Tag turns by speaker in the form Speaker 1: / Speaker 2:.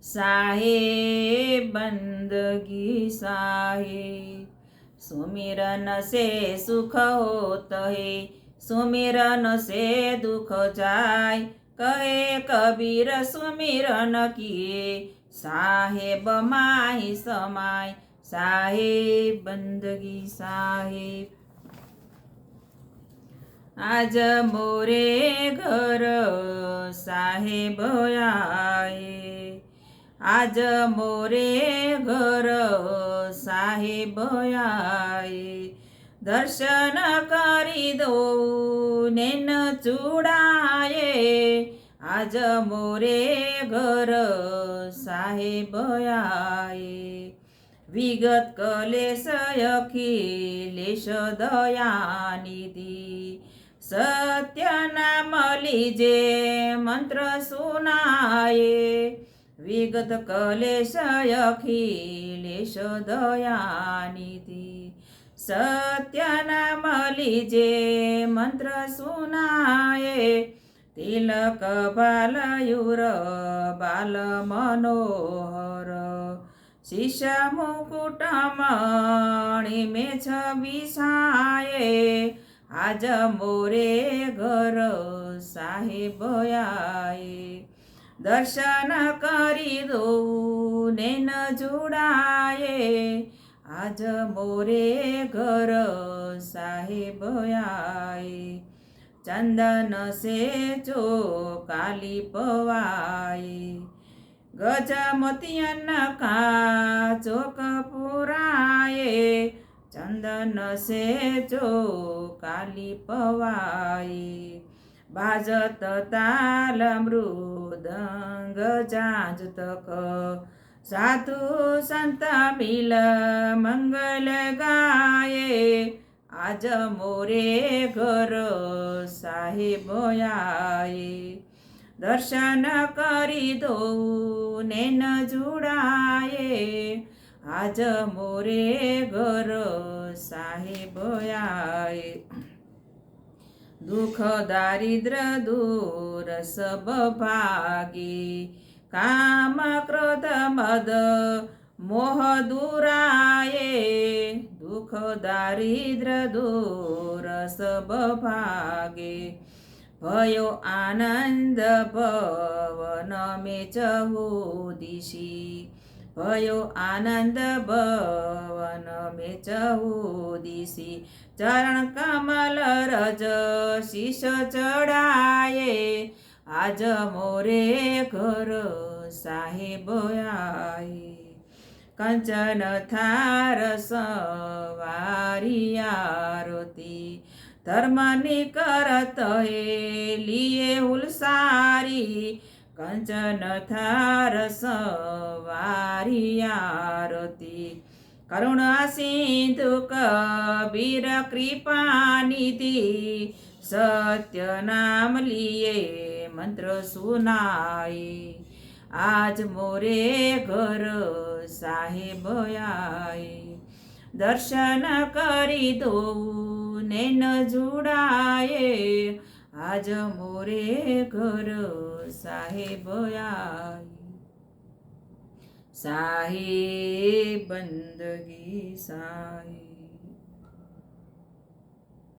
Speaker 1: साहेब बंदगी साहेब। सुमिरन से सुख होत है, सुमिरन से दुख जाय। कहे कबीर सुमिरन किए, साहेब माही समाय। साहेब बंदगी साहेब। आज मोरे घर साहेब आए, आज मोरे घर साहेब आए। दर्शन करी दो नैन चूड़ाए, आज मोरे घर साहेब आए। विगत कलेश अखिलेश दयानिधि, सत्य नाम लीजे मंत्र सुनाए। विगत कलेश अखिलेश दयानिधि, सत्य नाम लीजे मंत्र सुनाए। तिलक बालयूर बाल मनोहर, शिष्य मुकुट मणि में छबिसाए। आज मोरे घर साहेब आए, दर्शन करी दो नैन जुड़ाए। आज मोरे घर साहेब आए। चंदन से चौकाली पवाए, गजमोतियन का चौक पुराए। चंदन से चौकाली पवाए, बाजत ताल मृदंग जांज तक। साधु संत मिल मंगल गाए, आज मोरे घर साहेब आए। दर्शन करी दो नैन जुड़ाए, आज मोरे घर साहेब आए। दुख दारिद्र दूर सब भागी, काम क्रोध मद मोह दूराए। दुख दारिद्र दूर सब भागे, भयो आनंद भवन में चहुदिशी। भयो आनंद भवन में चहुदिशी, चरण कमल रज शीश चढ़ाए। आज मोरे घर साहेब आए, कंचन थार सवारी आरती। धर्मनी करत है लिए उलसारी, कंचन थार सवारी आरती। करुणा सिंधु कबीर कृपा निधि, सत्य नाम लिए मंत्र सुनाए। आज मोरे घर साहेब आए, दर्शन करी दो नैन जुड़ाए। आज मोरे घर साहेब आए। साहेब बंदगी साहेब।